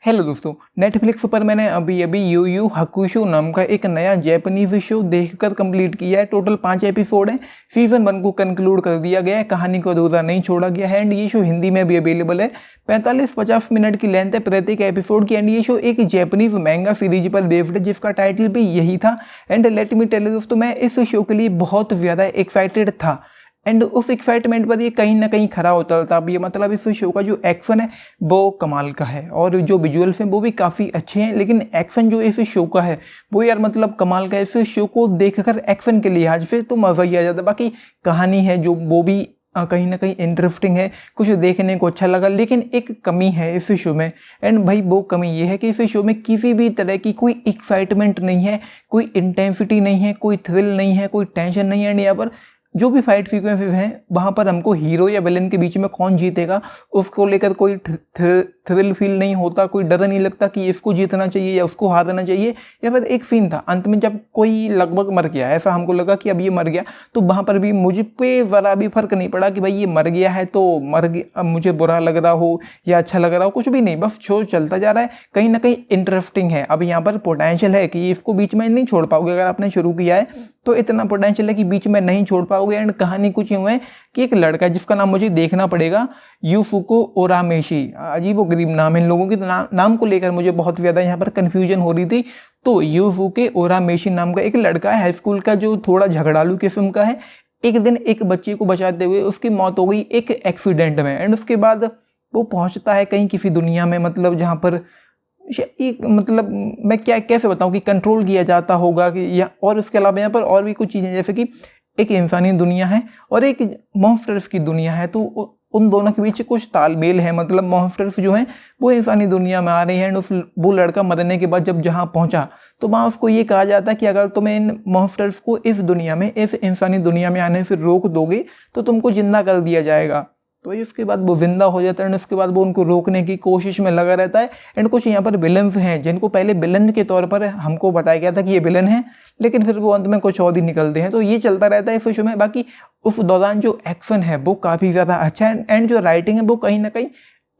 Hello दोस्तों, Netflix पर मैंने अभी अभी यू यू हकुशो नाम का एक नया जैपनीज शो देखकर कंप्लीट किया है। टोटल 5 एपिसोड हैं। सीजन 1 को कंक्लूड कर दिया गया है, कहानी को अधूरा नहीं छोड़ा गया है। एंड ये शो हिंदी में भी अवेलेबल है। 45-50 मिनट की लेंथ है प्रत्येक एपिसोड की। एंड ये शो एक जैपनीज मैंगा सीरीज पर बेस्ड है जिसका टाइटल भी यही था। And let me tell you दोस्तों, मैं इस शो के लिए बहुत ज़्यादा एक्साइटेड था। एंड उस एक्साइटमेंट पर ये कहीं ना कहीं खरा उतरता। अब ये मतलब इस शो का जो एक्शन है वो कमाल का है और जो विजुअल्स हैं वो भी काफ़ी अच्छे हैं। लेकिन एक्शन जो इस शो का है वो यार मतलब कमाल का है। इस शो को देखकर एक्शन के लिहाज से तो मज़ा ही आ जाता है। बाकी कहानी है जो वो भी कहीं ना कहीं इंटरेस्टिंग है, कुछ देखने को अच्छा लगा। लेकिन एक कमी है इस शो में। एंड भाई वो कमी ये है कि इस शो में किसी भी तरह की कोई एक्साइटमेंट नहीं है, कोई इंटेंसिटी नहीं है, कोई थ्रिल नहीं है, कोई टेंशन नहीं है। एंड यहाँ पर जो भी फाइट सीक्वेंसेस हैं वहाँ पर हमको हीरो या विलेन के बीच में कौन जीतेगा उसको लेकर कोई थ्रिल फील नहीं होता, कोई डर नहीं लगता कि इसको जीतना चाहिए या उसको हारना चाहिए। या फिर एक सीन था अंत में जब कोई लगभग मर गया, ऐसा हमको लगा कि अब ये मर गया, तो वहाँ पर भी मुझ पे ज़रा भी फर्क नहीं पड़ा कि भाई ये मर गया है तो मर गया, अब मुझे बुरा लग रहा हो या अच्छा लग रहा हो, कुछ भी नहीं। बस शो चलता जा रहा है, कहीं ना कहीं इंटरेस्टिंग है। अब यहाँ पर पोटेंशियल है कि इसको बीच में नहीं छोड़ पाओगे। अगर आपने शुरू किया है तो इतना पोटेंशियल है कि बीच में नहीं छोड़ पाओगे। एंड कहानी कुछ यूँ है कि एक लड़का जिसका नाम मुझे देखना पड़ेगा, यूफुको ओरामेशी, अजीबोगरीब नाम है इन लोगों की। नाम को लेकर मुझे बहुत ज़्यादा यहाँ पर कन्फ्यूजन हो रही थी। तो यूफुके ओरामेशी नाम का एक लड़का है, हाई स्कूल का, जो थोड़ा झगड़ालू किस्म का है। एक दिन एक बच्चे को बचाते हुए उसकी मौत हो गई एक एक्सीडेंट में। एंड उसके बाद वो पहुँचता है कहीं किसी दुनिया में, मतलब जहाँ पर एक मतलब मैं क्या कैसे बताऊं कि कंट्रोल किया जाता होगा कि या और उसके अलावा यहाँ पर और भी कुछ चीज़ें, जैसे कि एक इंसानी दुनिया है और एक मॉन्स्टर्स की दुनिया है। तो उन दोनों के बीच कुछ तालमेल है। मतलब मॉन्स्टर्स जो हैं वो इंसानी दुनिया में आ रही हैं। एंड वो लड़का मरने के बाद जब जहाँ पहुँचा तो वहाँ उसको ये कहा जाता है कि अगर तुम्हें इन मॉन्स्टर्स को इस दुनिया में, इस इंसानी दुनिया में आने से रोक दोगे तो तुमको जिंदा कर दिया जाएगा। तो इसके बाद वो जिंदा हो जाता है। एंड उसके बाद वो उनको रोकने की कोशिश में लगा रहता है। एंड कुछ यहाँ पर विलन्स हैं जिनको पहले विलन के तौर पर हमको बताया गया था कि ये विलन है, लेकिन फिर वो अंत में कुछ और ही निकलते हैं। तो ये चलता रहता है इस शो में। बाकी उस दौरान जो एक्शन है वो काफ़ी ज़्यादा अच्छा है। एंड जो राइटिंग है वो कहीं ना कहीं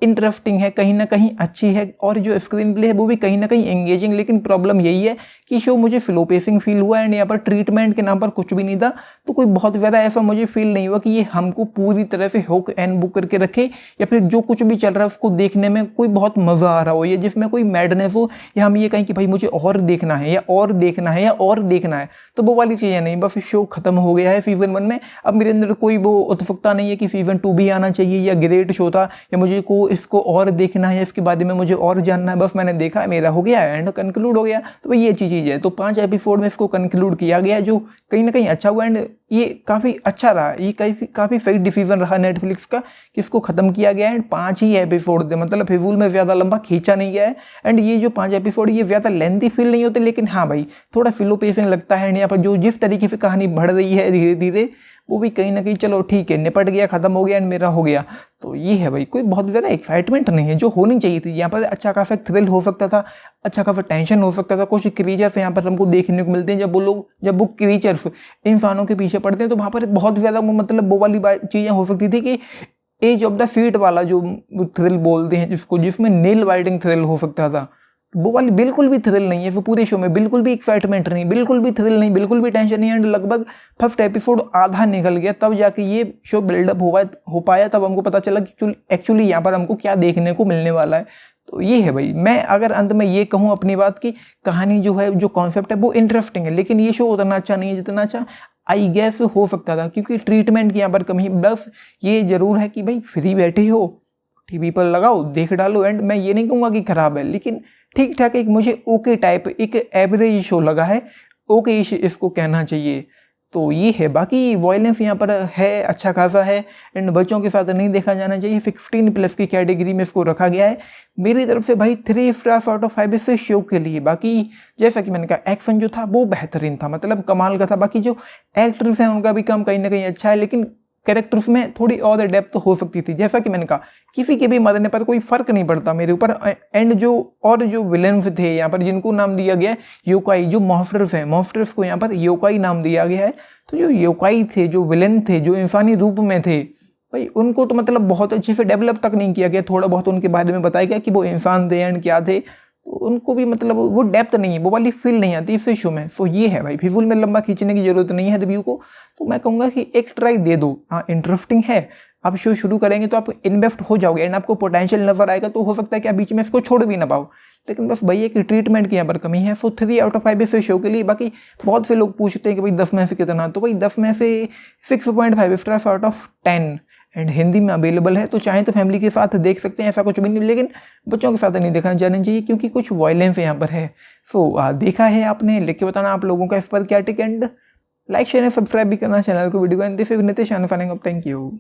इंटरेस्टिंग है, कहीं ना कहीं अच्छी है। और जो स्क्रीन प्ले है वो भी कहीं ना कहीं एंगेजिंग। लेकिन प्रॉब्लम यही है कि शो मुझे स्लो पेसिंग फील हुआ। एंड यहाँ पर ट्रीटमेंट के नाम पर कुछ भी नहीं था। तो कोई बहुत ज़्यादा ऐसा मुझे फील नहीं हुआ कि ये हमको पूरी तरह से हुक एंड बुक करके रखे, या फिर जो कुछ भी चल रहा है उसको देखने में कोई बहुत मज़ा आ रहा हो, या जिसमें कोई मैडनेस हो, या हम ये कहें कि भाई मुझे और देखना है या और देखना है या और देखना है। तो वो वाली चीज़ें नहीं। बस शो खत्म हो गया है सीजन 1 में। अब मेरे अंदर कोई वो उत्सुकता नहीं है कि सीजन 2 भी आना चाहिए, या ग्रेट शो था, या मुझे को इसको और देखना है, इसके बारे में मुझे और जानना है। बस मैंने देखा, मेरा हो गया एंड कंक्लूड हो गया। तो भाई ये अच्छी चीज़ है। तो 5 एपिसोड में इसको कंक्लूड किया गया, जो कहीं ना कहीं अच्छा हुआ। एंड ये काफ़ी अच्छा रहा, ये काफ़ी सही डिसीजन रहा नेटफ्लिक्स का कि इसको ख़त्म किया गया है। एंड 5 ही एपिसोड थे, मतलब फिजूल में ज़्यादा लंबा खींचा नहीं गया है। एंड ये जो 5 एपिसोड ये ज़्यादा लेंथी फील नहीं होते, लेकिन हाँ भाई थोड़ा स्लो पेसिंग लगता है। यहाँ पर जो जिस तरीके से कहानी बढ़ रही है धीरे धीरे, वो भी कहीं ना कहीं चलो ठीक है, निपट गया, खत्म हो गया एंड मेरा हो गया। तो ये है भाई, कोई बहुत ज़्यादा एक्साइटमेंट नहीं है जो होनी चाहिए थी। यहाँ पर अच्छा खासा थ्रिल हो सकता था, अच्छा खासा टेंशन हो सकता था। कुछ क्रीचर्स यहाँ पर हमको देखने को मिलते हैं, जब वो क्रीचर्स इंसानों के पीछे पड़ते हैं तो वहाँ पर बहुत ज़्यादा मतलब वो वाली चीज़ें हो सकती थी कि एज ऑफ द फीट वाला जो थ्रिल बोलते हैं जिसको, जिसमें नेल बाइटिंग थ्रिल हो सकता था। वो वाली बिल्कुल भी थ्रिल नहीं है। वो पूरे शो में बिल्कुल भी एक्साइटमेंट नहीं, बिल्कुल भी थ्रिल नहीं, बिल्कुल भी टेंशन नहीं। एंड लगभग फर्स्ट एपिसोड आधा निकल गया तब जाके ये शो बिल्डअप हो पाया। तब हमको पता चला कि एक्चुअली यहाँ पर हमको क्या देखने को मिलने वाला है। तो ये है भाई। मैं अगर अंत में ये कहूँ अपनी बात की, कहानी जो है, जो कॉन्सेप्ट है वो इंटरेस्टिंग है, लेकिन ये शो उतना अच्छा नहीं है जितना अच्छा आई गेस हो सकता था, क्योंकि ट्रीटमेंट की यहाँ पर कमी। बस ये जरूर है कि भाई फ्री बैठे हो, टीवी पर लगाओ, देख डालो। एंड मैं ये नहीं कहूँगा कि ख़राब है, लेकिन ठीक ठाक एक मुझे ओके टाइप, एक एवरेज शो लगा है। ओके इसको कहना चाहिए। तो ये है। बाकी वॉयलेंस यहाँ पर है, अच्छा खासा है। एंड बच्चों के साथ नहीं देखा जाना चाहिए। 16+ की कैटेगरी में इसको रखा गया है। मेरी तरफ से भाई 3 स्टार्स आउट ऑफ 5 इस शो के लिए। बाकी जैसा कि मैंने कहा, एक्शन जो था वो बेहतरीन था, मतलब कमाल का था। बाकी जो एक्टर्स हैं उनका भी काम कहीं ना कहीं अच्छा है, लेकिन कैरेक्टर्स में थोड़ी और डेप्थ हो सकती थी। जैसा कि मैंने कहा, किसी के भी मरने पर कोई फर्क नहीं पड़ता मेरे ऊपर। एंड जो विलेन्स थे यहाँ पर, जिनको नाम दिया गया है योकाई, जो मॉन्स्टर्स हैं, मॉन्स्टर्स को यहाँ पर योकाई नाम दिया गया है। तो जो योकाई थे, जो विलेन थे, जो इंसानी रूप में थे, भाई उनको तो मतलब बहुत अच्छे से डेवलप तक नहीं किया गया, थोड़ा बहुत उनके बारे में बताया गया कि वो इंसान थे एंड क्या थे, तो उनको भी मतलब वो डेप्थ नहीं है, वो वाली फील नहीं आती इस शो में। सो ये है भाई, फिजूल में लंबा खींचने की जरूरत नहीं है रिव्यू को, तो मैं कहूँगा कि एक ट्राई दे दो। हाँ इंटरेस्टिंग है, आप शो शुरू करेंगे तो आप इन्वेस्ट हो जाओगे एंड आपको पोटेंशियल नजर आएगा, तो हो सकता है कि आप बीच में इसको छोड़ भी ना पाओ। लेकिन बस भैया की ट्रीटमेंट की यहाँ पर कमी है। सो 3 आउट ऑफ 5 इस शो के लिए। बाकी बहुत से लोग पूछते हैं कि भाई 10 में से कितना, तो भाई 10 में से 6.5 stars out of 10 and Hindi में अवेलेबल है, तो चाहे तो फैमिली के साथ देख सकते हैं, ऐसा कुछ भी नहीं, लेकिन बच्चों के साथ नहीं देखना जाना चाहिए क्योंकि कुछ वायलेंस यहाँ पर है। सो देखा है आपने, लिख के बताना आप लोगों का इस पर क्या टिक, एंड लाइक शेयर सब्सक्राइब भी करना चैनल को, वीडियो को। And this is Nitish, thank you.